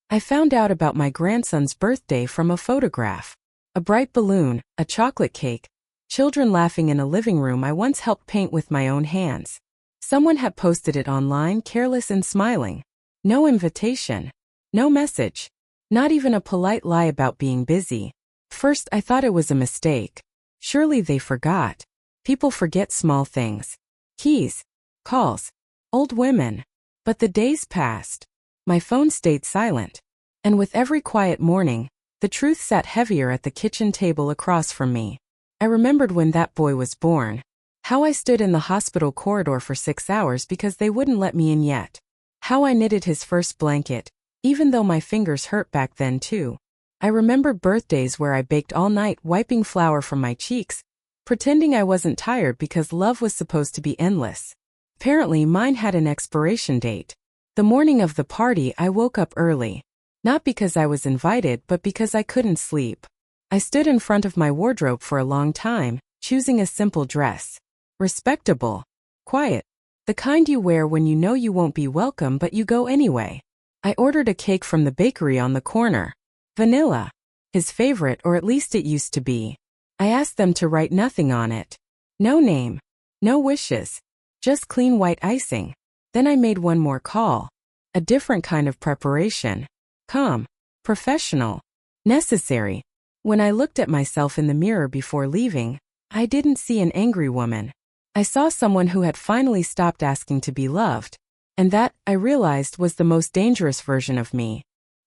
I found out about my grandson's birthday from a photograph. A bright balloon, a chocolate cake, children laughing in a living room I once helped paint with my own hands. Someone had posted it online, careless and smiling. No invitation. No message. Not even a polite lie about being busy. First, I thought it was a mistake. Surely they forgot. People forget small things. Keys. Calls. Old women. But the days passed. My phone stayed silent. And with every quiet morning, the truth sat heavier at the kitchen table across from me. I remembered when that boy was born. How I stood in the hospital corridor for 6 hours because they wouldn't let me in yet. How I knitted his first blanket, even though my fingers hurt back then too. I remembered birthdays where I baked all night, wiping flour from my cheeks, pretending I wasn't tired because love was supposed to be endless. Apparently mine had an expiration date. The morning of the party I woke up early. Not because I was invited but because I couldn't sleep. I stood in front of my wardrobe for a long time, choosing a simple dress. Respectable. Quiet. The kind you wear when you know you won't be welcome but you go anyway. I ordered a cake from the bakery on the corner. Vanilla. His favorite, or at least it used to be. I asked them to write nothing on it. No name. No wishes. Just clean white icing. Then I made one more call. A different kind of preparation. Calm. Professional. Necessary. When I looked at myself in the mirror before leaving, I didn't see an angry woman. I saw someone who had finally stopped asking to be loved. And that, I realized, was the most dangerous version of me.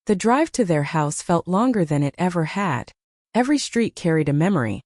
The drive to their house felt longer than it ever had. Every street carried a memory.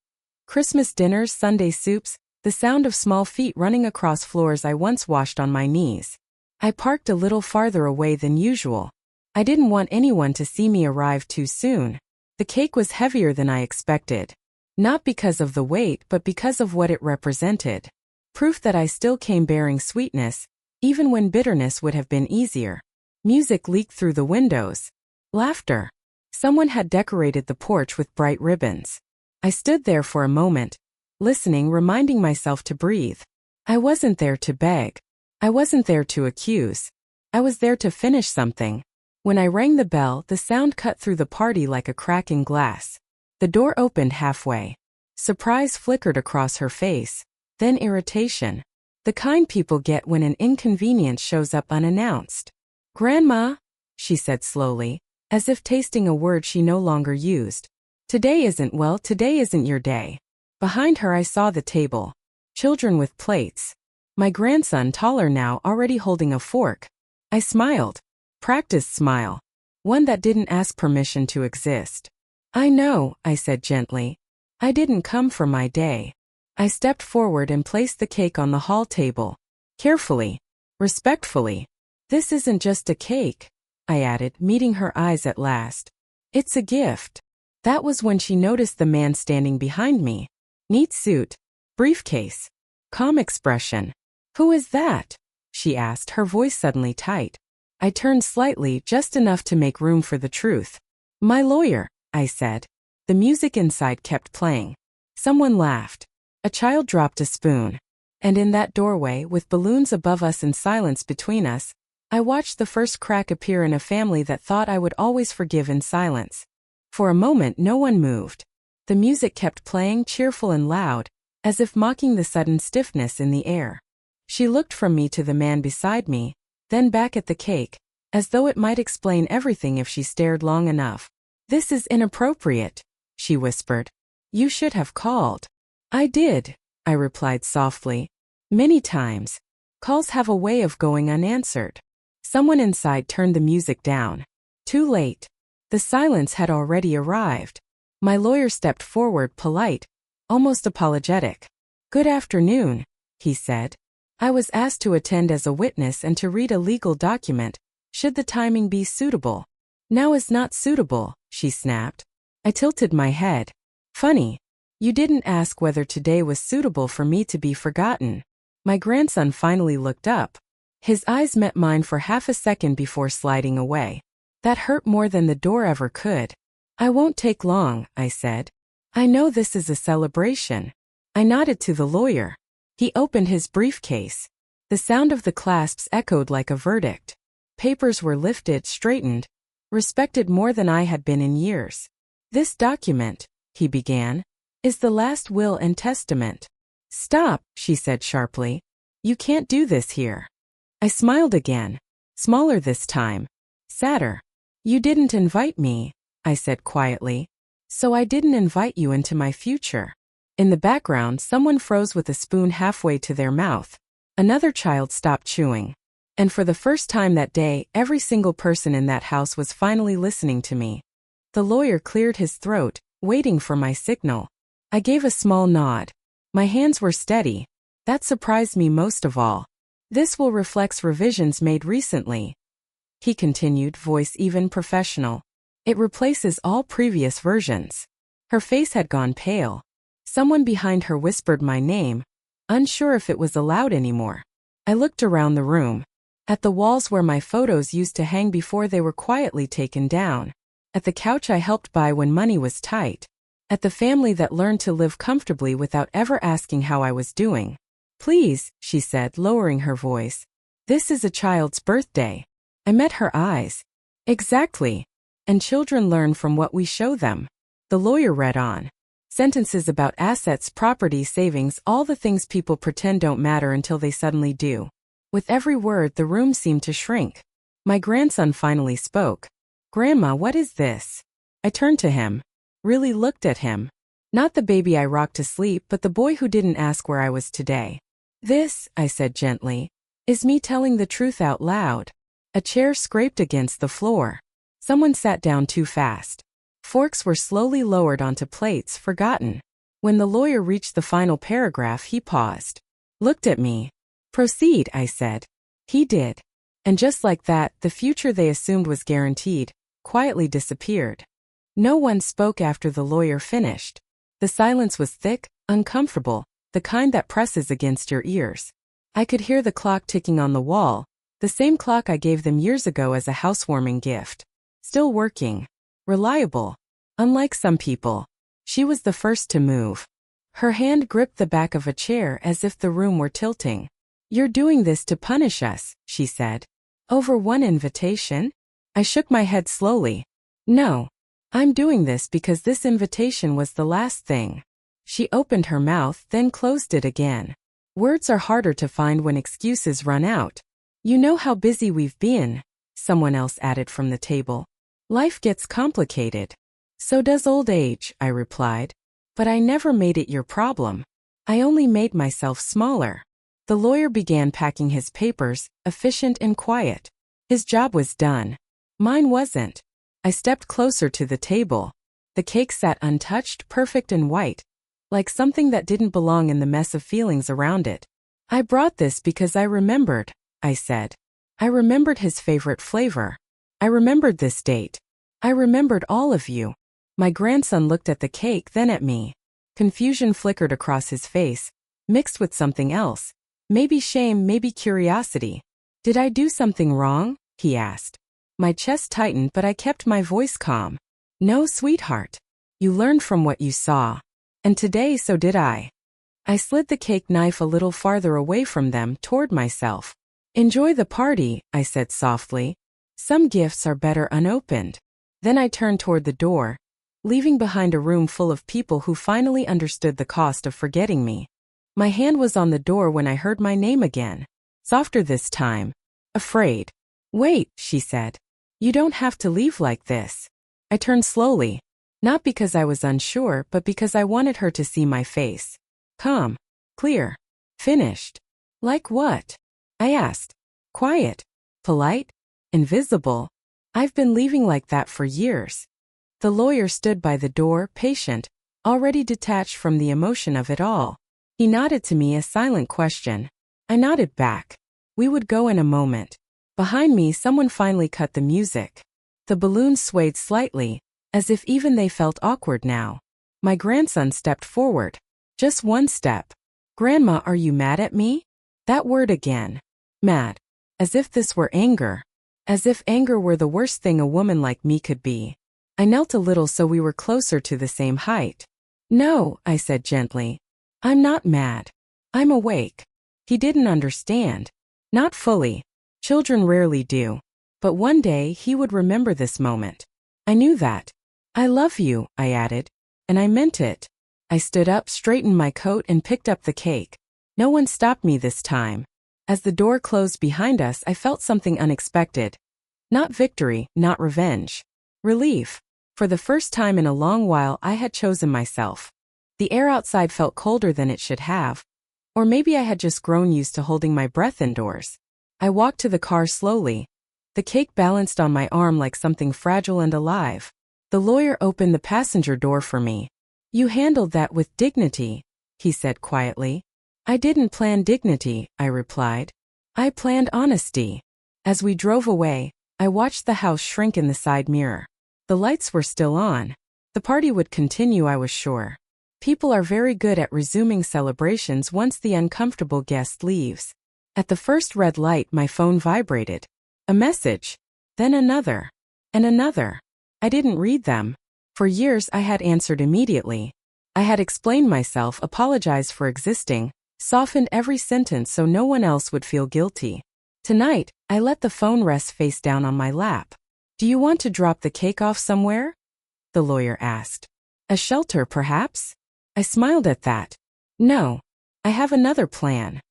Christmas dinners, Sunday soups, the sound of small feet running across floors I once washed on my knees. I parked a little farther away than usual. I didn't want anyone to see me arrive too soon. The cake was heavier than I expected. Not because of the weight but because of what it represented. Proof that I still came bearing sweetness, even when bitterness would have been easier. Music leaked through the windows. Laughter. Someone had decorated the porch with bright ribbons. I stood there for a moment, listening, reminding myself to breathe. I wasn't there to beg. I wasn't there to accuse. I was there to finish something. When I rang the bell, the sound cut through the party like a crack in glass. The door opened halfway. Surprise flickered across her face, then irritation. The kind people get when an inconvenience shows up unannounced. "Grandma," she said slowly, as if tasting a word she no longer used. Today isn't your day." Behind her I saw the table. Children with plates. My grandson, taller now, already holding a fork. I smiled. Practiced smile. One that didn't ask permission to exist. "I know," I said gently. "I didn't come for my day." I stepped forward and placed the cake on the hall table. Carefully. Respectfully. "This isn't just a cake," I added, meeting her eyes at last. "It's a gift." That was when she noticed the man standing behind me. Neat suit. Briefcase. Calm expression. "Who is that?" she asked, her voice suddenly tight. I turned slightly, just enough to make room for the truth. "My lawyer," I said. The music inside kept playing. Someone laughed. A child dropped a spoon. And in that doorway, with balloons above us and silence between us, I watched the first crack appear in a family that thought I would always forgive in silence. For a moment no one moved. The music kept playing, cheerful and loud, as if mocking the sudden stiffness in the air. She looked from me to the man beside me, then back at the cake, as though it might explain everything if she stared long enough. "This is inappropriate," she whispered. "You should have called." "I did," I replied softly. "Many times. Calls have a way of going unanswered." Someone inside turned the music down. Too late. The silence had already arrived. My lawyer stepped forward, polite, almost apologetic. "Good afternoon," he said. "I was asked to attend as a witness and to read a legal document, should the timing be suitable." "Now is not suitable," she snapped. I tilted my head. "Funny. You didn't ask whether today was suitable for me to be forgotten." My grandson finally looked up. His eyes met mine for half a second before sliding away. That hurt more than the door ever could. "I won't take long," I said. "I know this is a celebration." I nodded to the lawyer. He opened his briefcase. The sound of the clasps echoed like a verdict. Papers were lifted, straightened. respected more than I had been in years. "This document," he began, "is the last will and testament." "Stop," she said sharply. "You can't do this here." I smiled again, smaller this time, sadder. "You didn't invite me," I said quietly. "So I didn't invite you into my future." In the background, someone froze with a spoon halfway to their mouth. Another child stopped chewing. And for the first time that day, every single person in that house was finally listening to me. The lawyer cleared his throat, waiting for my signal. I gave a small nod. My hands were steady. That surprised me most of all. "This will reflect revisions made recently," he continued, voice even professional. "It replaces all previous versions." Her face had gone pale. Someone behind her whispered my name, unsure if it was allowed anymore. I looked around the room. At the walls where my photos used to hang before they were quietly taken down. At the couch I helped buy when money was tight. At the family that learned to live comfortably without ever asking how I was doing. "Please," she said, lowering her voice. "This is a child's birthday." I met her eyes. "Exactly. And children learn from what we show them." The lawyer read on. Sentences about assets, property, savings, all the things people pretend don't matter until they suddenly do. With every word, the room seemed to shrink. My grandson finally spoke. "Grandma, what is this?" I turned to him. Really looked at him. Not the baby I rocked to sleep, but the boy who didn't ask where I was today. "This," I said gently, "is me telling the truth out loud." A chair scraped against the floor. Someone sat down too fast. Forks were slowly lowered onto plates, forgotten. When the lawyer reached the final paragraph, he paused. Looked at me. "Proceed," I said. He did. And just like that, the future they assumed was guaranteed quietly disappeared. No one spoke after the lawyer finished. The silence was thick, uncomfortable, the kind that presses against your ears. I could hear the clock ticking on the wall, the same clock I gave them years ago as a housewarming gift. Still working. Reliable. Unlike some people. She was the first to move. Her hand gripped the back of a chair as if the room were tilting. "You're doing this to punish us," she said. "Over one invitation?" I shook my head slowly. "No. I'm doing this because this invitation was the last thing." She opened her mouth, then closed it again. Words are harder to find when excuses run out. "You know how busy we've been," someone else added from the table. "Life gets complicated." "So does old age," I replied. "But I never made it your problem. I only made myself smaller." The lawyer began packing his papers, efficient and quiet. His job was done. Mine wasn't. I stepped closer to the table. The cake sat untouched, perfect and white, like something that didn't belong in the mess of feelings around it. "I brought this because I remembered," I said. I remembered his favorite flavor. I remembered this date. I remembered all of you. My grandson looked at the cake, then at me. Confusion flickered across his face, mixed with something else. Maybe shame, maybe curiosity. "Did I do something wrong?" he asked. My chest tightened, but I kept my voice calm. "No, sweetheart. You learned from what you saw. And today, so did I." I slid the cake knife a little farther away from them, toward myself. "Enjoy the party," I said softly. "Some gifts are better unopened." Then I turned toward the door, leaving behind a room full of people who finally understood the cost of forgetting me. My hand was on the door when I heard my name again. Softer this time. Afraid. "Wait," she said. "You don't have to leave like this." I turned slowly. Not because I was unsure, but because I wanted her to see my face. Calm. Clear. Finished. "Like what?" I asked. "Quiet. Polite. Invisible. I've been leaving like that for years." The lawyer stood by the door, patient, already detached from the emotion of it all. He nodded to me, a silent question. I nodded back. We would go in a moment. Behind me, someone finally cut the music. The balloons swayed slightly, as if even they felt awkward now. My grandson stepped forward. Just one step. "Grandma, are you mad at me?" That word again. Mad. As if this were anger. As if anger were the worst thing a woman like me could be. I knelt a little so we were closer to the same height. "No," I said gently. "I'm not mad. I'm awake." He didn't understand. Not fully. Children rarely do. But one day he would remember this moment. I knew that. I love you, I added. And I meant it. I stood up, straightened my coat, and picked up the cake. No one stopped me this time. As the door closed behind us, I felt something unexpected. Not victory, not revenge. Relief. For the first time in a long while, I had chosen myself. The air outside felt colder than it should have. Or maybe I had just grown used to holding my breath indoors. I walked to the car slowly. The cake balanced on my arm like something fragile and alive. The lawyer opened the passenger door for me. You handled that with dignity, he said quietly. I didn't plan dignity, I replied. I planned honesty. As we drove away, I watched the house shrink in the side mirror. The lights were still on. The party would continue, I was sure. People are very good at resuming celebrations once the uncomfortable guest leaves. At the first red light, my phone vibrated. A message. Then another. And another. I didn't read them. For years I had answered immediately. I had explained myself, apologized for existing, softened every sentence so no one else would feel guilty. Tonight, I let the phone rest face down on my lap. Do you want to drop the cake off somewhere? The lawyer asked. A shelter, perhaps? I smiled at that. No. I have another plan.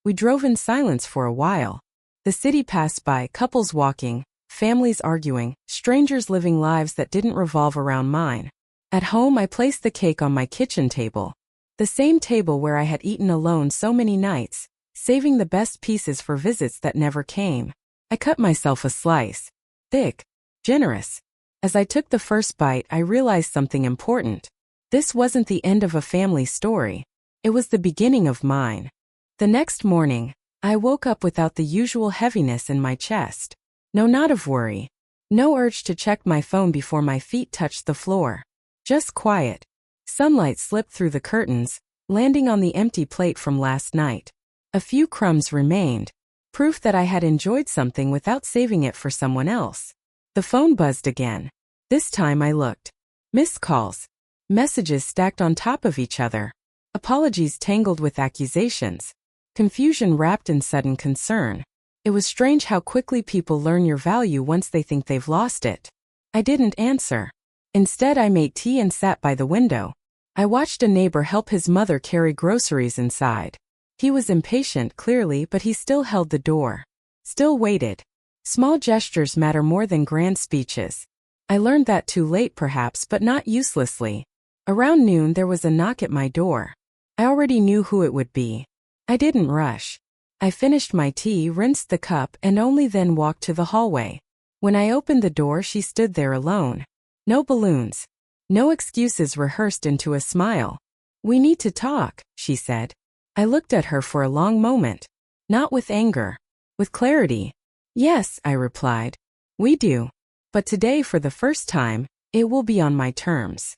We drove in silence for a while. The city passed by, couples walking, families arguing, strangers living lives that didn't revolve around mine. At home, I placed the cake on my kitchen table. The same table where I had eaten alone so many nights, saving the best pieces for visits that never came. I cut myself a slice. Thick. Generous. As I took the first bite, I realized something important. This wasn't the end of a family story. It was the beginning of mine. The next morning, I woke up without the usual heaviness in my chest. No knot of worry. No urge to check my phone before my feet touched the floor. Just quiet. Sunlight slipped through the curtains, landing on the empty plate from last night. A few crumbs remained, proof that I had enjoyed something without saving it for someone else. The phone buzzed again. This time I looked. Missed calls. Messages stacked on top of each other. Apologies tangled with accusations. Confusion wrapped in sudden concern. It was strange how quickly people learn your value once they think they've lost it. I didn't answer. Instead, I made tea and sat by the window. I watched a neighbor help his mother carry groceries inside. He was impatient, clearly, but he still held the door. Still waited. Small gestures matter more than grand speeches. I learned that too late perhaps, but not uselessly. Around noon there was a knock at my door. I already knew who it would be. I didn't rush. I finished my tea, rinsed the cup, and only then walked to the hallway. When I opened the door, she stood there alone. No balloons. No excuses rehearsed into a smile. We need to talk, she said. I looked at her for a long moment. Not with anger. With clarity. Yes, I replied. We do. But today, for the first time, it will be on my terms.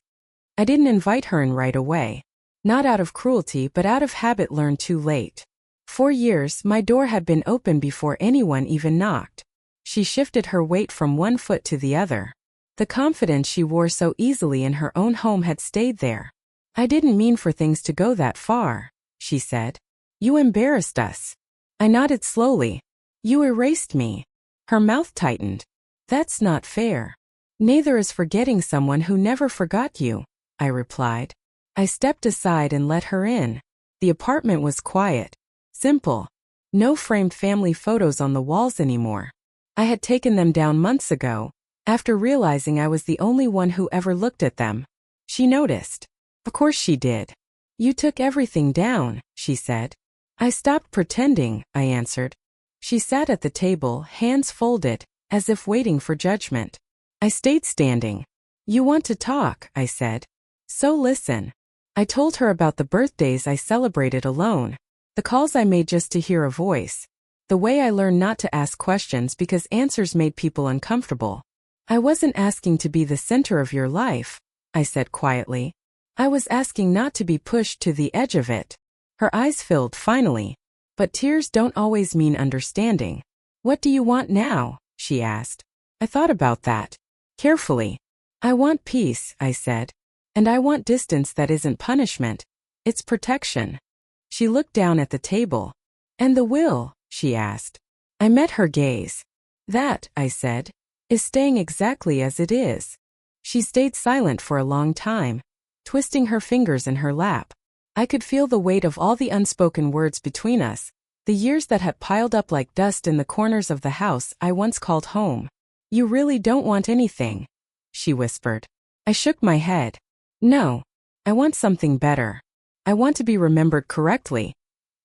I didn't invite her in right away. Not out of cruelty, but out of habit learned too late. 4 years, my door had been open before anyone even knocked. She shifted her weight from one foot to the other. The confidence she wore so easily in her own home had stayed there. I didn't mean for things to go that far, she said. You embarrassed us. I nodded slowly. You erased me. Her mouth tightened. That's not fair. Neither is forgetting someone who never forgot you, I replied. I stepped aside and let her in. The apartment was quiet. Simple. No framed family photos on the walls anymore. I had taken them down months ago, after realizing I was the only one who ever looked at them. She noticed. Of course she did. You took everything down, she said. I stopped pretending, I answered. She sat at the table, hands folded, as if waiting for judgment. I stayed standing. You want to talk, I said. So listen. I told her about the birthdays I celebrated alone, the calls I made just to hear a voice, the way I learned not to ask questions because answers made people uncomfortable. I wasn't asking to be the center of your life, I said quietly. I was asking not to be pushed to the edge of it. Her eyes filled finally. But tears don't always mean understanding. What do you want now? She asked. I thought about that. Carefully. I want peace, I said. And I want distance that isn't punishment. It's protection. She looked down at the table. And the will? She asked. I met her gaze. That, I said, is staying exactly as it is. She stayed silent for a long time, twisting her fingers in her lap. I could feel the weight of all the unspoken words between us, the years that had piled up like dust in the corners of the house I once called home. You really don't want anything, she whispered. I shook my head. No, I want something better. I want to be remembered correctly,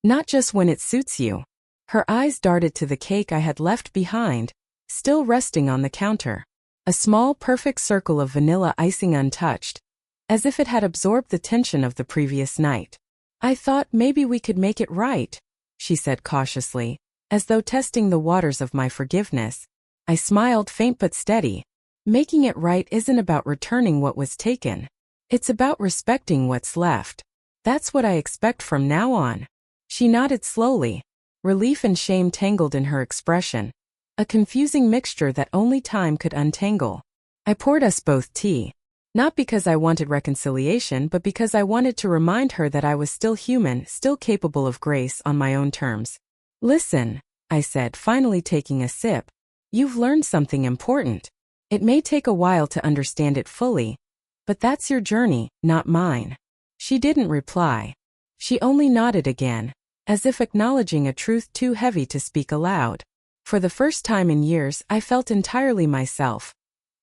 not just when it suits you. Her eyes darted to the cake I had left behind, still resting on the counter. A small, perfect circle of vanilla icing untouched, as if it had absorbed the tension of the previous night. I thought maybe we could make it right, she said cautiously, as though testing the waters of my forgiveness. I smiled, faint but steady. Making it right isn't about returning what was taken. It's about respecting what's left. That's what I expect from now on. She nodded slowly, relief and shame tangled in her expression, a confusing mixture that only time could untangle. I poured us both tea, not because I wanted reconciliation but because I wanted to remind her that I was still human, still capable of grace on my own terms. Listen, I said, finally taking a sip, you've learned something important. It may take a while to understand it fully, but that's your journey, not mine. She didn't reply. She only nodded again, as if acknowledging a truth too heavy to speak aloud. For the first time in years, I felt entirely myself.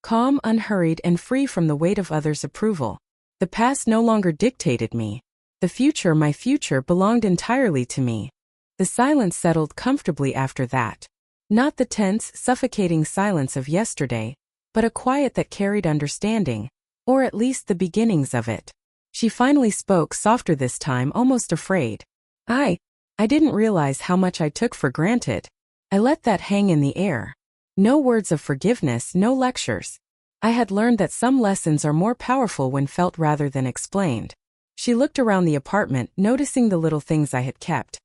Calm, unhurried, and free from the weight of others' approval. The past no longer dictated me. The future, my future, belonged entirely to me. The silence settled comfortably after that. Not the tense, suffocating silence of yesterday, but a quiet that carried understanding, or at least the beginnings of it. She finally spoke, softer this time, almost afraid. I didn't realize how much I took for granted. I let that hang in the air. No words of forgiveness, no lectures. I had learned that some lessons are more powerful when felt rather than explained. She looked around the apartment, noticing the little things I had kept.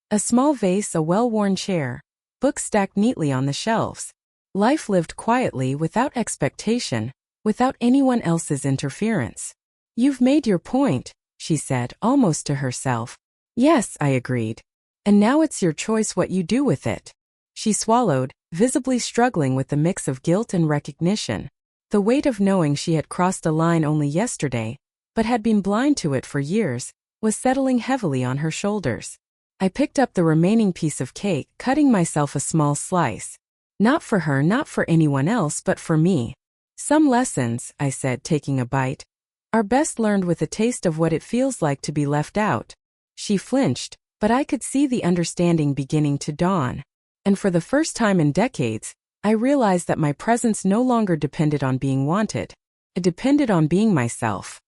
A small vase, a well-worn chair, books stacked neatly on the shelves. Life lived quietly, without expectation, without anyone else's interference. You've made your point, she said, almost to herself. Yes, I agreed. And now it's your choice what you do with it. She swallowed, visibly struggling with the mix of guilt and recognition. The weight of knowing she had crossed a line only yesterday, but had been blind to it for years, was settling heavily on her shoulders. I picked up the remaining piece of cake, cutting myself a small slice. Not for her, not for anyone else, but for me. Some lessons, I said, taking a bite, are best learned with a taste of what it feels like to be left out. She flinched, but I could see the understanding beginning to dawn. And for the first time in decades, I realized that my presence no longer depended on being wanted. It depended on being myself.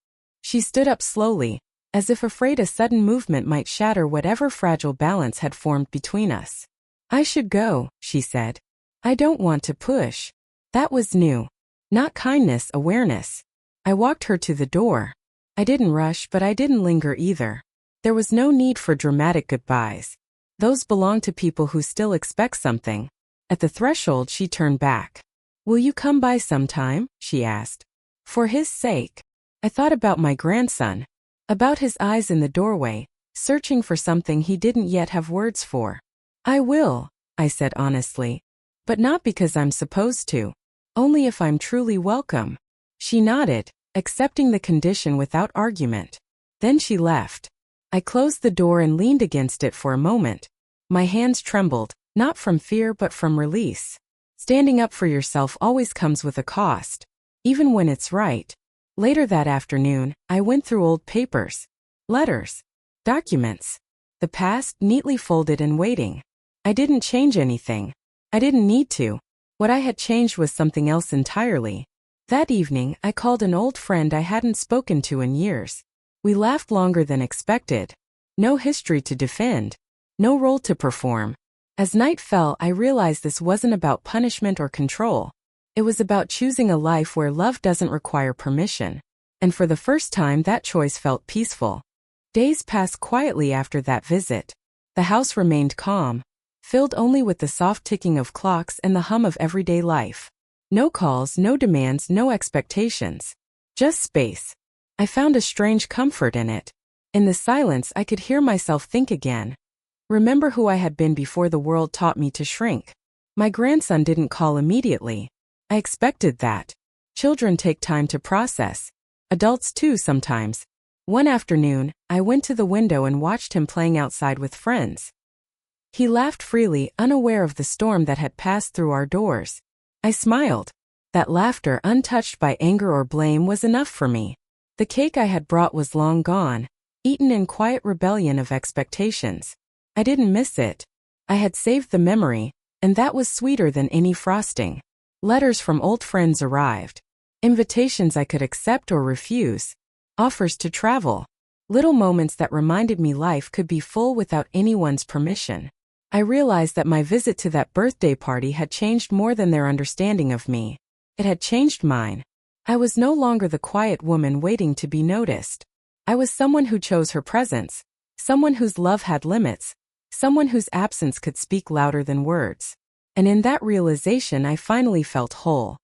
She stood up slowly, as if afraid a sudden movement might shatter whatever fragile balance had formed between us. I should go, she said. I don't want to push. That was new. Not kindness, awareness. I walked her to the door. I didn't rush, but I didn't linger either. There was no need for dramatic goodbyes. Those belong to people who still expect something. At the threshold, she turned back. Will you come by sometime? She asked. For his sake. I thought about my grandson. About his eyes in the doorway, searching for something he didn't yet have words for. I will, I said honestly. But not because I'm supposed to. Only if I'm truly welcome. She nodded, accepting the condition without argument. Then she left. I closed the door and leaned against it for a moment. My hands trembled, not from fear but from release. Standing up for yourself always comes with a cost, even when it's right. Later that afternoon, I went through old papers, letters, documents. The past neatly folded and waiting. I didn't change anything. I didn't need to. What I had changed was something else entirely. That evening, I called an old friend I hadn't spoken to in years. We laughed longer than expected. No history to defend. No role to perform. As night fell, I realized this wasn't about punishment or control. It was about choosing a life where love doesn't require permission. And for the first time, that choice felt peaceful. Days passed quietly after that visit. The house remained calm, filled only with the soft ticking of clocks and the hum of everyday life. No calls, no demands, no expectations. Just space. I found a strange comfort in it. In the silence, I could hear myself think again. Remember who I had been before the world taught me to shrink. My grandson didn't call immediately. I expected that. Children take time to process. Adults too sometimes. One afternoon, I went to the window and watched him playing outside with friends. He laughed freely, unaware of the storm that had passed through our doors. I smiled. That laughter, untouched by anger or blame, was enough for me. The cake I had brought was long gone, eaten in quiet rebellion of expectations. I didn't miss it. I had saved the memory, and that was sweeter than any frosting. Letters from old friends arrived. Invitations I could accept or refuse. Offers to travel. Little moments that reminded me life could be full without anyone's permission. I realized that my visit to that birthday party had changed more than their understanding of me. It had changed mine. I was no longer the quiet woman waiting to be noticed. I was someone who chose her presence, someone whose love had limits, someone whose absence could speak louder than words. And in that realization I finally felt whole.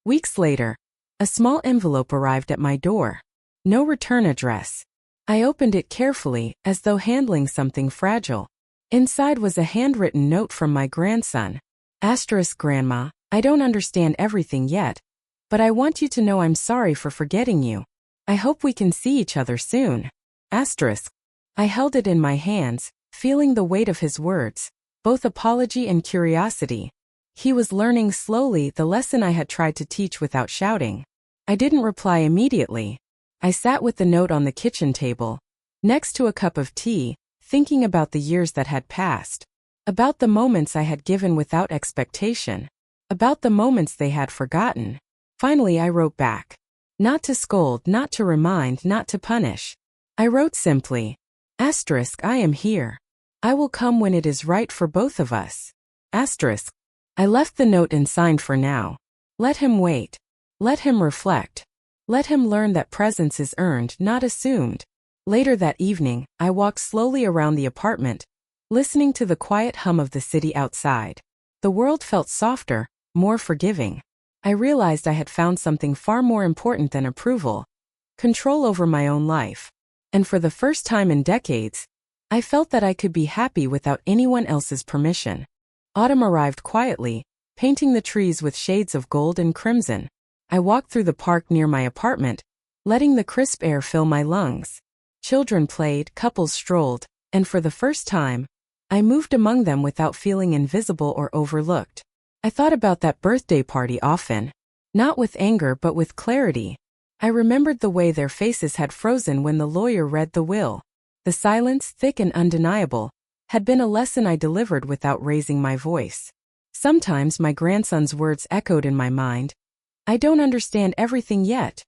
Weeks later, a small envelope arrived at my door. No return address. I opened it carefully, as though handling something fragile. Inside was a handwritten note from my grandson. Grandma, I don't understand everything yet, but I want you to know I'm sorry for forgetting you. I hope we can see each other soon. I held it in my hands, feeling the weight of his words, both apology and curiosity. He was learning slowly the lesson I had tried to teach without shouting. I didn't reply immediately. I sat with the note on the kitchen table, next to a cup of tea, thinking about the years that had passed, about the moments I had given without expectation, about the moments they had forgotten. Finally I wrote back. Not to scold, not to remind, not to punish. I wrote simply, I am here. I will come when it is right for both of us. I left the note and signed for now. Let him wait. Let him reflect. Let him learn that presence is earned, not assumed. Later that evening, I walked slowly around the apartment, listening to the quiet hum of the city outside. The world felt softer, more forgiving. I realized I had found something far more important than approval, control over my own life. And for the first time in decades, I felt that I could be happy without anyone else's permission. Autumn arrived quietly, painting the trees with shades of gold and crimson. I walked through the park near my apartment, letting the crisp air fill my lungs. Children played, couples strolled, and for the first time, I moved among them without feeling invisible or overlooked. I thought about that birthday party often, not with anger but with clarity. I remembered the way their faces had frozen when the lawyer read the will. The silence, thick and undeniable, had been a lesson I delivered without raising my voice. Sometimes my grandson's words echoed in my mind. I don't understand everything yet.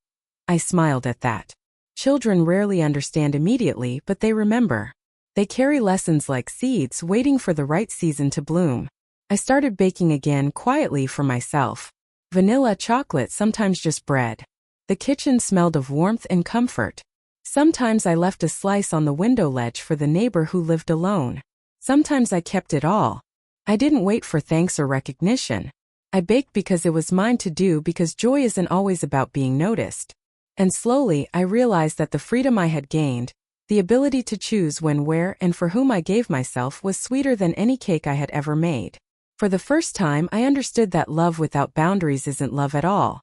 I smiled at that. Children rarely understand immediately, but they remember. They carry lessons like seeds waiting for the right season to bloom. I started baking again quietly for myself. Vanilla, chocolate, sometimes just bread. The kitchen smelled of warmth and comfort. Sometimes I left a slice on the window ledge for the neighbor who lived alone. Sometimes I kept it all. I didn't wait for thanks or recognition. I baked because it was mine to do, because joy isn't always about being noticed. And slowly I realized that the freedom I had gained, the ability to choose when, where, and for whom I gave myself, was sweeter than any cake I had ever made. For the first time I understood that love without boundaries isn't love at all.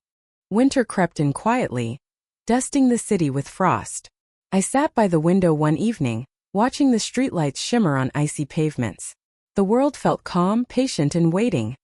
Winter crept in quietly, dusting the city with frost. I sat by the window one evening, watching the streetlights shimmer on icy pavements. The world felt calm, patient, and waiting,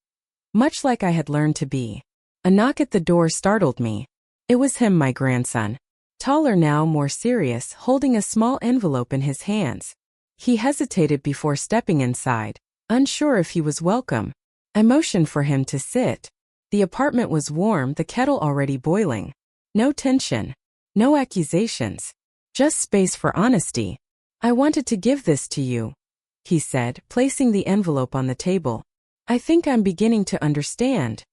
much like I had learned to be. A knock at the door startled me. It was him, my grandson. Taller now, more serious, holding a small envelope in his hands. He hesitated before stepping inside, unsure if he was welcome. I motioned for him to sit. The apartment was warm, the kettle already boiling. No tension. No accusations. Just space for honesty. I wanted to give this to you, he said, placing the envelope on the table. I think I'm beginning to understand.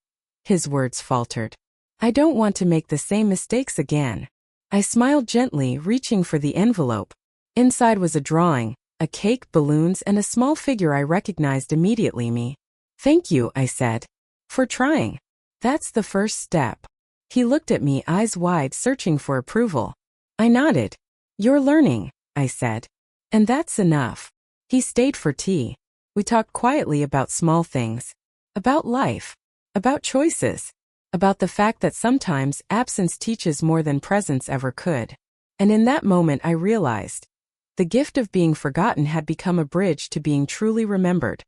His words faltered. I don't want to make the same mistakes again. I smiled gently, reaching for the envelope. Inside was a drawing, a cake, balloons, and a small figure I recognized immediately. Me. Thank you, I said. For trying. That's the first step. He looked at me, eyes wide, searching for approval. I nodded. You're learning, I said. And that's enough. He stayed for tea. We talked quietly about small things. about life, about choices, about the fact that sometimes absence teaches more than presence ever could. And in that moment I realized the gift of being forgotten had become a bridge to being truly remembered.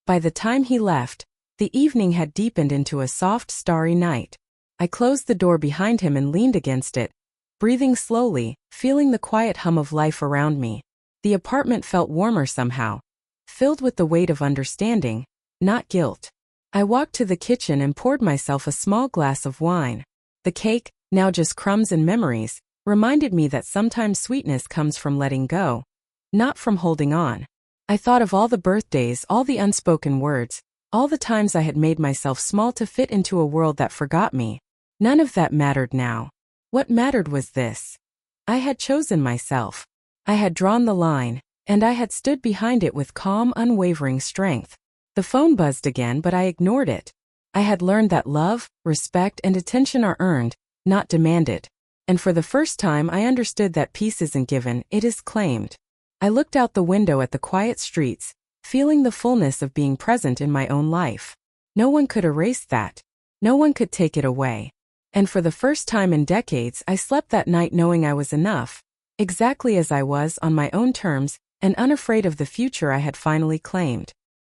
By the time he left, the evening had deepened into a soft, starry night. I closed the door behind him and leaned against it, breathing slowly, feeling the quiet hum of life around me. The apartment felt warmer somehow, filled with the weight of understanding, not guilt. I walked to the kitchen and poured myself a small glass of wine. The cake, now just crumbs and memories, reminded me that sometimes sweetness comes from letting go, not from holding on. I thought of all the birthdays, all the unspoken words, all the times I had made myself small to fit into a world that forgot me. None of that mattered now. What mattered was this. I had chosen myself. I had drawn the line, and I had stood behind it with calm, unwavering strength. The phone buzzed again, but I ignored it. I had learned that love, respect, and attention are earned, not demanded. And for the first time I understood that peace isn't given, it is claimed. I looked out the window at the quiet streets, feeling the fullness of being present in my own life. No one could erase that. No one could take it away. And for the first time in decades I slept that night knowing I was enough, exactly as I was on my own terms, and unafraid of the future I had finally claimed.